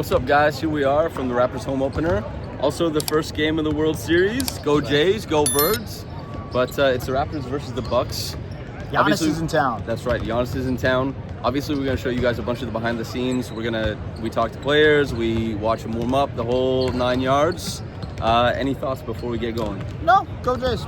What's up, guys? Here we are from the Raptors home opener. Also the first game of the World Series. Go Jays, go Birds. But it's the Raptors versus the Bucks. Giannis is in town. That's right, Giannis is in town. Obviously, we're going to show you guys a bunch of the behind the scenes. We talk to players, we watch them warm up, the whole 9 yards. Any thoughts before we get going? No, go Jays.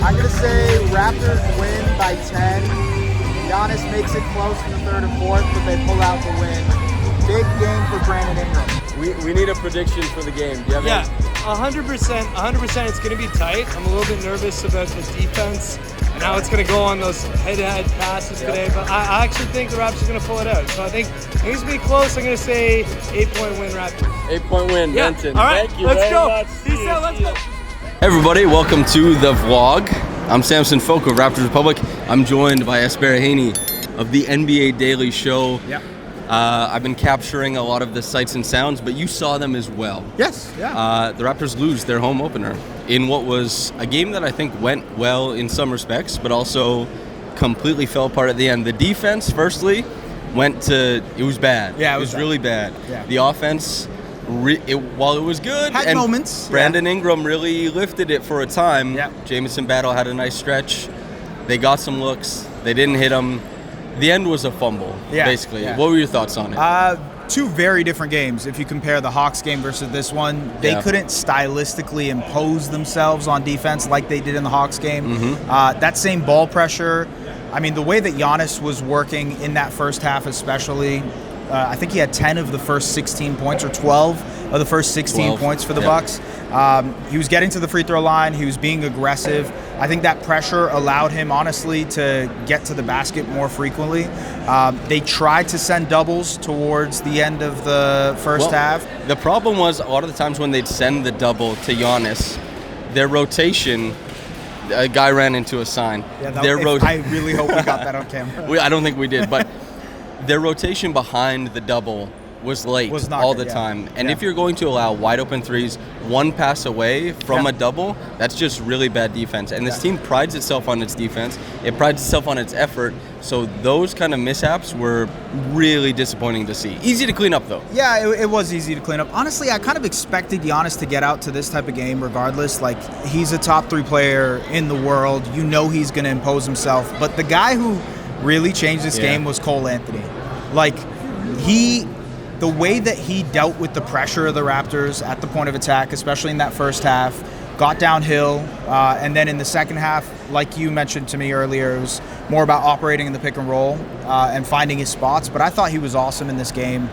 I'm going to say Raptors win by 10. Giannis makes it close in the third and fourth, but they pull out the win. Big game for Brandon Ingram. We need a prediction for the game. Do you have 100%. 100% it's going to be tight. I'm a little bit nervous about the defense and how it's going to go on those head-to-head passes today, but I actually think the Raptors are going to pull it out. So I think it needs to be close. I'm going to say 8-point win Raptors. 8-point win, Yeah. Benton. All right, Thank you let's very go. much. Peace out. Let's go. Hey everybody, welcome to the vlog. I'm Samson Folk of Raptors Republic. I'm joined by Es Baraheni of the NBA Daily Show. Yeah. I've been capturing a lot of the sights and sounds, but you saw them as well. Yes, yeah. The Raptors lose their home opener in what was a game that I think went well in some respects, but also completely fell apart at the end. The defense, firstly, it was bad. Yeah, it was really bad. Yeah. The offense, while it was good, Had and moments. Brandon Ingram really lifted it for a time. Yeah. Jamison Battle had a nice stretch. They got some looks. They didn't hit them. The end was a fumble, basically. Yeah. What were your thoughts on it? Two very different games. If you compare the Hawks game versus this one, they couldn't stylistically impose themselves on defense like they did in the Hawks game. Mm-hmm. That same ball pressure, I mean, the way that Giannis was working in that first half especially, I think he had 10 of the first 16 points or 12 of the first 16 points for the Bucks. He was getting to the free throw line. He was being aggressive. I think that pressure allowed him, honestly, to get to the basket more frequently. They tried to send doubles towards the end of the first half. The problem was a lot of the times when they'd send the double to Giannis, their rotation, a guy ran into a sign. Yeah, I really hope we got that on camera. I don't think we did, but their rotation behind the double was late all the time. And if you're going to allow wide open threes, one pass away from a double, that's just really bad defense. And this team prides itself on its defense. It prides itself on its effort. So those kind of mishaps were really disappointing to see. Easy to clean up, though. Yeah, it was easy to clean up. Honestly, I kind of expected Giannis to get out to this type of game regardless. Like, he's a top 3 player in the world. You know he's going to impose himself. But the guy who really changed this game was Cole Anthony. Like, the way that he dealt with the pressure of the Raptors at the point of attack, especially in that first half, got downhill, and then in the second half, like you mentioned to me earlier, it was more about operating in the pick and roll and finding his spots. But I thought he was awesome in this game.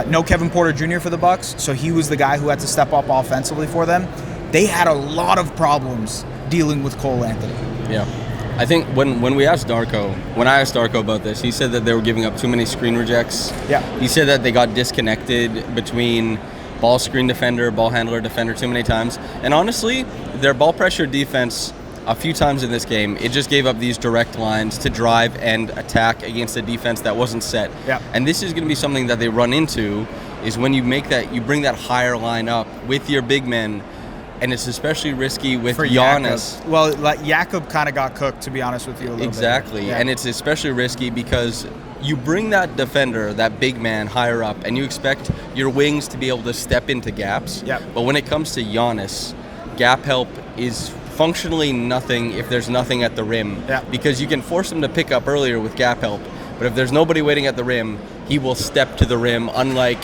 No Kevin Porter Jr. for the Bucks, so he was the guy who had to step up offensively for them. They had a lot of problems dealing with Cole Anthony. Yeah. I think when I asked Darko about this, he said that they were giving up too many screen rejects. Yeah. He said that they got disconnected between ball screen defender, ball handler defender too many times. And honestly, their ball pressure defense a few times in this game, it just gave up these direct lines to drive and attack against a defense that wasn't set. Yeah. And this is going to be something that they run into, is when you bring that higher line up with your big men. And it's especially risky with Giannis. Jakob. Well, like Jakob kind of got cooked, to be honest with you a little bit. Exactly. And it's especially risky because you bring that defender, that big man, higher up, and you expect your wings to be able to step into gaps. Yep. But when it comes to Giannis, gap help is functionally nothing if there's nothing at the rim. Yeah. Because you can force him to pick up earlier with gap help. But if there's nobody waiting at the rim, he will step to the rim, unlike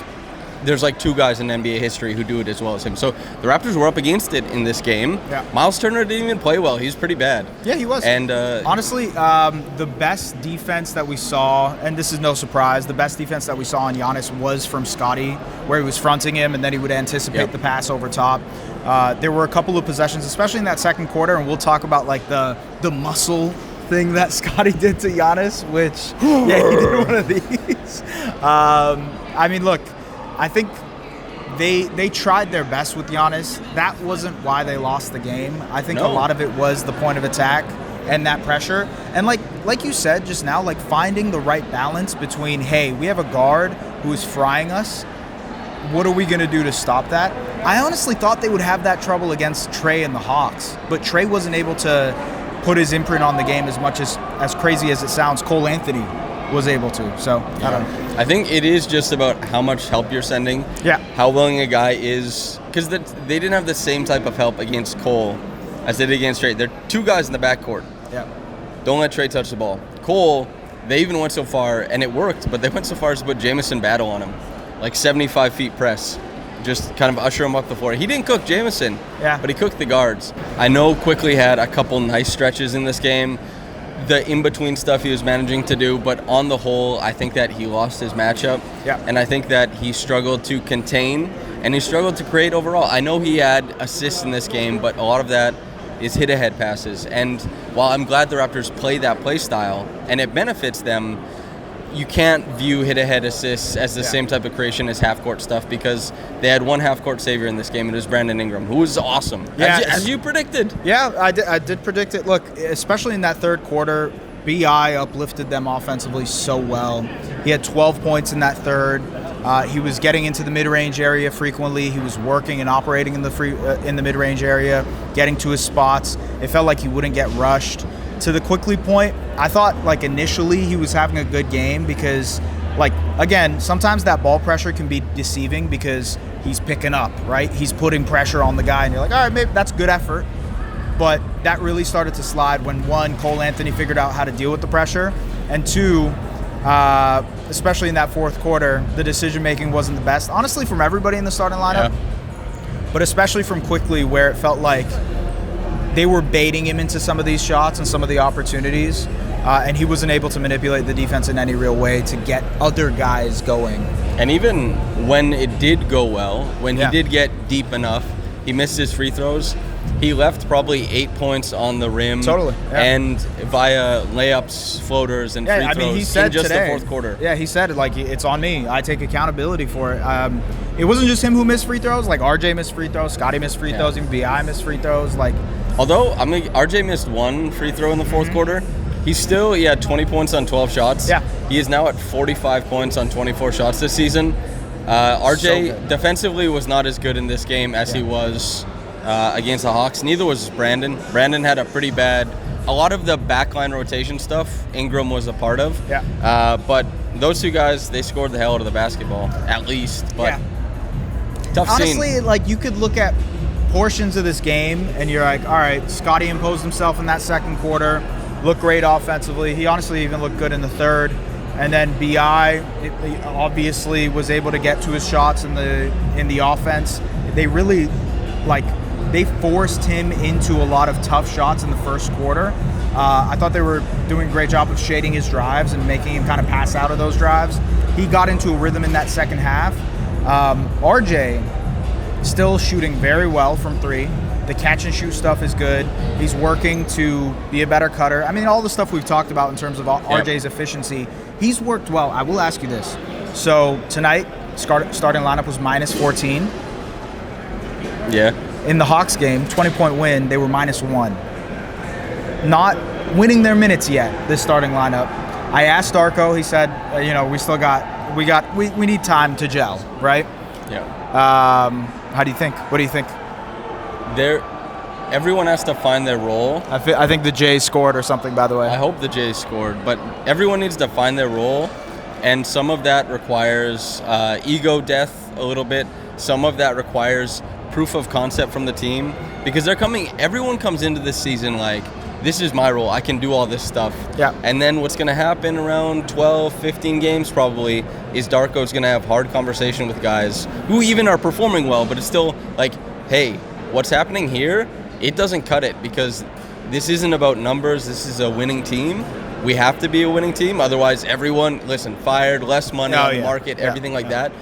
there's like 2 guys in NBA history who do it as well as him. So the Raptors were up against it in this game. Yeah. Miles Turner didn't even play well. He's pretty bad. Yeah, he was. And honestly, the best defense that we saw, and this is no surprise, the best defense that we saw on Giannis was from Scottie, where he was fronting him and then he would anticipate the pass over top. There were a couple of possessions, especially in that second quarter, and we'll talk about like the muscle thing that Scotty did to Giannis, which, yeah, he did one of these. I mean, look, I think they tried their best with Giannis. That wasn't why they lost the game. I think a lot of it was the point of attack and that pressure. And like you said just now, like finding the right balance between, hey, we have a guard who is frying us. What are we going to do to stop that? I honestly thought they would have that trouble against Trey and the Hawks, but Trey wasn't able to put his imprint on the game as much as crazy as it sounds, Cole Anthony was able to. So, I don't know. I think it is just about how much help you're sending. Yeah. How willing a guy is. Because they didn't have the same type of help against Cole as they did against Trey. They're two guys in the backcourt. Yeah. Don't let Trey touch the ball. Cole, they even went so far, and it worked, but they went so far as to put Jamison Battle on him. Like 75 feet press. Just kind of usher him up the floor. He didn't cook Jamison, but he cooked the guards. I know Quickly had a couple nice stretches in this game. The in-between stuff he was managing to do, but on the whole, I think that he lost his matchup. Yeah. And I think that he struggled to contain, and he struggled to create overall. I know he had assists in this game, but a lot of that is hit-ahead passes. And while I'm glad the Raptors play that play style, and it benefits them, you can't view hit-ahead assists as the same type of creation as half-court stuff, because they had one half-court savior in this game, and it was Brandon Ingram, who was awesome, as you predicted. Yeah, I did predict it. Look, especially in that third quarter, B.I. uplifted them offensively so well. He had 12 points in that third. He was getting into the mid-range area frequently. He was working and operating in the mid-range area, getting to his spots. It felt like he wouldn't get rushed. To the Quickly point, I thought like initially he was having a good game because, like, again, sometimes that ball pressure can be deceiving because he's picking up, right? He's putting pressure on the guy, and you're like, all right, maybe that's good effort. But that really started to slide when, one, Cole Anthony figured out how to deal with the pressure, and two, especially in that fourth quarter, the decision-making wasn't the best, honestly, from everybody in the starting lineup, but especially from Quickly, where it felt like they were baiting him into some of these shots and some of the opportunities, and he wasn't able to manipulate the defense in any real way to get other guys going. And even when it did go well, when he did get deep enough, he missed his free throws. He left probably 8 points on the rim. Totally. Yeah. And via layups, floaters, and free throws he said in just today, the fourth quarter. Yeah, he said, like, it's on me. I take accountability for it. It wasn't just him who missed free throws. Like, RJ missed free throws, Scotty missed free throws, even B.I. missed free throws. Like, although, I mean, RJ missed one free throw in the fourth quarter. He had 20 points on 12 shots. Yeah. He is now at 45 points on 24 shots this season. RJ defensively was not as good in this game as he was against the Hawks. Neither was Brandon. Brandon had a lot of the backline rotation stuff Ingram was a part of. Yeah. But those two guys, they scored the hell out of the basketball, at least. But tough scene. Honestly, like, you could look at portions of this game and you're like, all right, Scotty imposed himself in that second quarter, looked great offensively. He honestly even looked good in the third. And then B.I. obviously was able to get to his shots in the offense. They really, they forced him into a lot of tough shots in the first quarter. I thought they were doing a great job of shading his drives and making him kind of pass out of those drives. He got into a rhythm in that second half. RJ still shooting very well from three. The catch and shoot stuff is good. He's working to be a better cutter. I mean, all the stuff we've talked about in terms of RJ's efficiency, he's worked well. I will ask you this. So tonight, starting lineup was minus 14. Yeah. In the Hawks game, 20-point win, they were minus 1. Not winning their minutes yet, this starting lineup. I asked Darko, he said, we need time to gel, right? Yeah. How do you think? What do you think? Everyone has to find their role. I think the Jays scored or something, by the way. I hope the Jays scored, but everyone needs to find their role, and some of that requires ego death a little bit. Some of that requires proof of concept from the team, because everyone comes into this season like, this is my role, I can do all this stuff. Yeah. And then what's going to happen around 12, 15 games probably is Darko's going to have hard conversation with guys who even are performing well, but it's still like, hey, what's happening here, it doesn't cut it, because this isn't about numbers. This is a winning team. We have to be a winning team. Otherwise, everyone, fired, less money on the market, everything like that.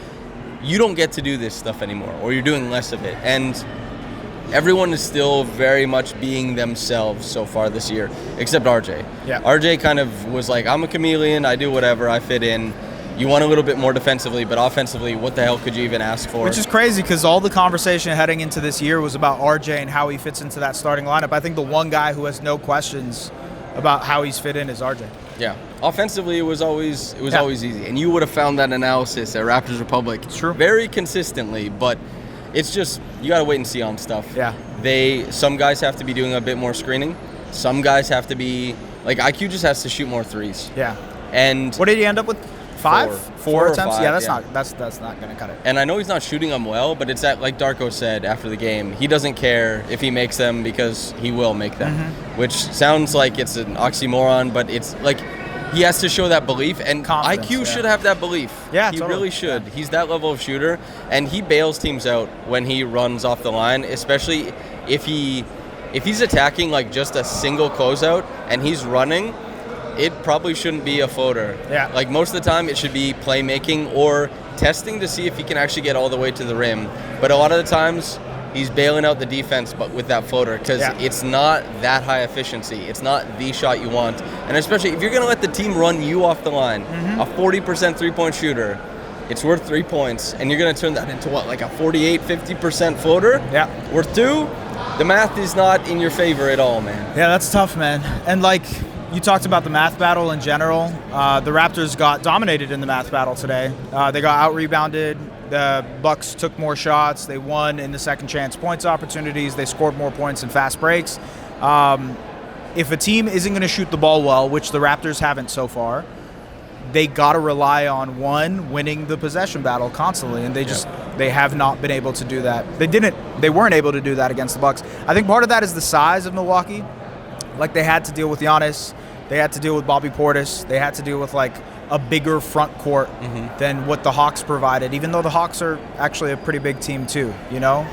You don't get to do this stuff anymore, or you're doing less of it. And everyone is still very much being themselves so far this year, except RJ. Yeah. RJ kind of was like, I'm a chameleon, I do whatever, I fit in. You want a little bit more defensively, but offensively, what the hell could you even ask for? Which is crazy because all the conversation heading into this year was about RJ and how he fits into that starting lineup. I think the one guy who has no questions about how he's fit in is RJ. Yeah. Offensively, it was always easy. And you would have found that analysis at Raptors Republic very consistently, but it's just, you got to wait and see on stuff. Yeah. Some guys have to be doing a bit more screening. Some guys have to be, like, IQ just has to shoot more threes. Yeah. And what did he end up with? Four attempts? Five, yeah, that's not going to cut it. And I know he's not shooting them well, but it's that, like Darko said after the game, he doesn't care if he makes them because he will make them, which sounds like it's an oxymoron, but it's like he has to show that belief, and IQ should have that belief. Yeah, he really should. He's that level of shooter, and he bails teams out when he runs off the line, especially if he's attacking like just a single closeout and he's running. It probably shouldn't be a floater. Yeah. Like most of the time, it should be playmaking or testing to see if he can actually get all the way to the rim. But a lot of the times, he's bailing out the defense, but with that floater, because it's not that high efficiency. It's not the shot you want. And especially if you're going to let the team run you off the line, a 40% three-point shooter, it's worth 3 points, and you're going to turn that into what, like a 48, 50% floater? Yeah. Worth 2? The math is not in your favor at all, man. Yeah, that's tough, man. And like, you talked about the math battle in general. The Raptors got dominated in the math battle today. They got out-rebounded. The Bucks took more shots. They won in the second chance points opportunities. They scored more points in fast breaks. If a team isn't going to shoot the ball well, which the Raptors haven't so far, they got to rely on winning the possession battle constantly, and they have not been able to do that. They weren't able to do that against the Bucks. I think part of that is the size of Milwaukee. Like, they had to deal with Giannis. They had to deal with Bobby Portis. They had to deal with, like, a bigger front court than what the Hawks provided, even though the Hawks are actually a pretty big team too, you know?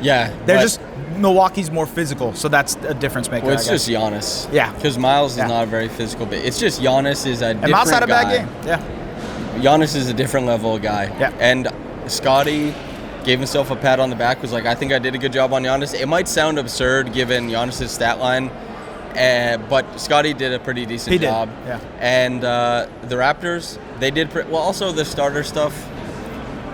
Yeah. They're just – Milwaukee's more physical, so that's a difference maker, Well, it's just Giannis. Yeah. Because Miles is not a very physical bit. It's just Giannis is a different guy. And Miles had a bad game. Yeah. Giannis is a different level of guy. Yeah. And Scotty gave himself a pat on the back, was like, I think I did a good job on Giannis. It might sound absurd given Giannis' stat line, but Scotty did a pretty decent job. Yeah. And the Raptors, they did also the starter stuff.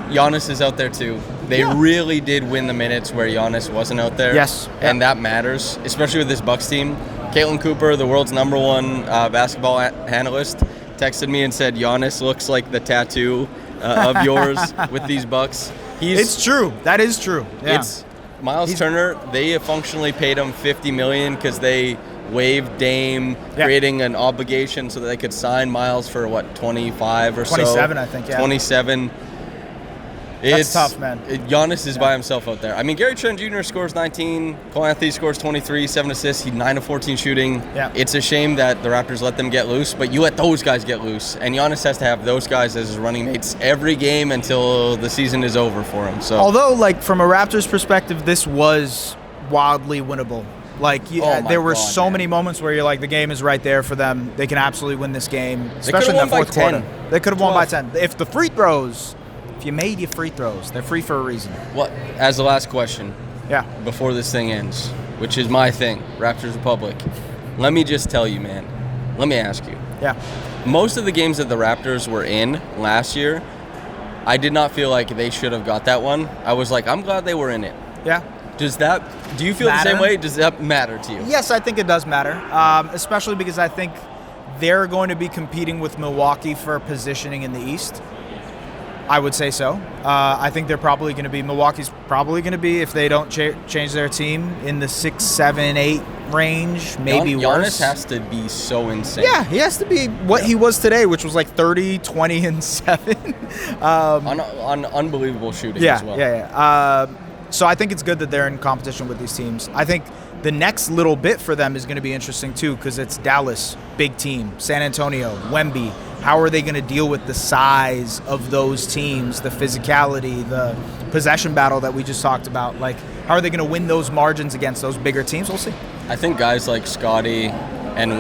Giannis is out there too. They really did win the minutes where Giannis wasn't out there. Yes. And that matters, especially with this Bucks team. Caitlin Cooper, the world's #1 basketball analyst, texted me and said, Giannis looks like the tattoo of yours with these Bucks. It's true. That is true. Yeah. It's Miles Turner. They functionally paid him $50 million because they waived Dame, creating an obligation so that they could sign Miles for, 25 or 27, I think, 27. That's tough, man. Giannis is by himself out there. I mean, Gary Trent Jr. scores 19. Cole Anthony scores 23, 7 assists. He's 9 of 14 shooting. Yeah. It's a shame that the Raptors let them get loose, but you let those guys get loose. And Giannis has to have those guys as his running mates every game until the season is over for him. So, although, like, from a Raptors perspective, this was wildly winnable. Like, there were so many moments where you're like, the game is right there for them. They can absolutely win this game, especially in the fourth quarter. They could have won by 10. If the free throws... If you made your free throws, they're free for a reason. What? As the last question, before this thing ends, which is my thing, Raptors Republic, let me just tell you, man. Let me ask you. Yeah. Most of the games that the Raptors were in last year, I did not feel like they should have got that one. I was like, I'm glad they were in it. Yeah. Do you feel the same way? Does that matter to you? Yes, I think it does matter, especially because I think they're going to be competing with Milwaukee for positioning in the East. I would say so. I think they're probably going to be, Milwaukee's probably going to be, if they don't change their team, in the 6, 7, 8 range, maybe worse. Giannis has to be so insane. Yeah, he has to be what he was today, which was like 30, 20, and 7. On unbelievable shooting as well. Yeah. So I think it's good that they're in competition with these teams. I think the next little bit for them is going to be interesting too, because it's Dallas, big team, San Antonio, Wemby. How are they going to deal with the size of those teams, the physicality, the possession battle that we just talked about? Like, how are they going to win those margins against those bigger teams? We'll see. I think guys like Scotty and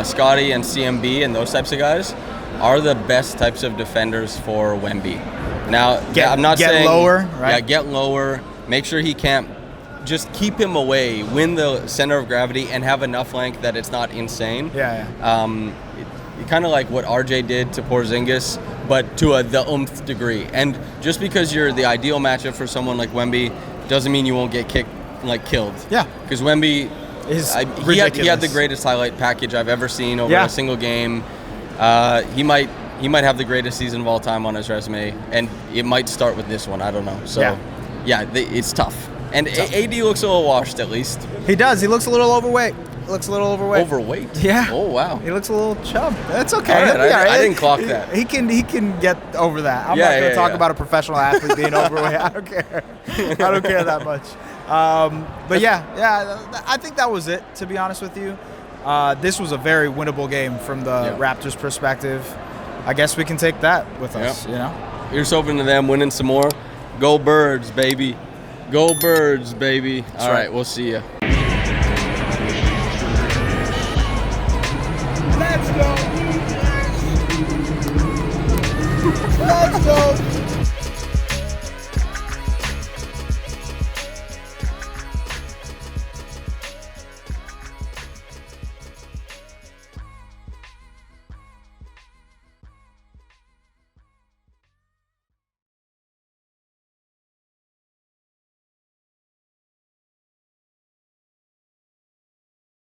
Scotty and CMB and those types of guys are the best types of defenders for Wemby. Now, I'm not saying lower, right? Yeah, get lower. Make sure he can't just keep him away, win the center of gravity, and have enough length that it's not insane. Kind of like what RJ did to Porzingis, but to the umph degree. And just because you're the ideal matchup for someone like Wemby doesn't mean you won't get killed. Yeah. Because Wemby, he had the greatest highlight package I've ever seen over a single game. He might have the greatest season of all time on his resume, and it might start with this one. I don't know. So, it's tough. And AD looks a little washed, at least. He does. He looks a little overweight. Overweight? Yeah. Oh, wow. He looks a little chub. That's okay. All right, I didn't clock that. He can get over that. I'm not going to talk about a professional athlete being overweight. I don't care. I don't care that much. But I think that was it, to be honest with you. This was a very winnable game from the Raptors' perspective. I guess we can take that with us, you know? Here's hoping to them winning some more. Go Birds, baby. Go Birds, baby. All right, we'll see you. Let's go.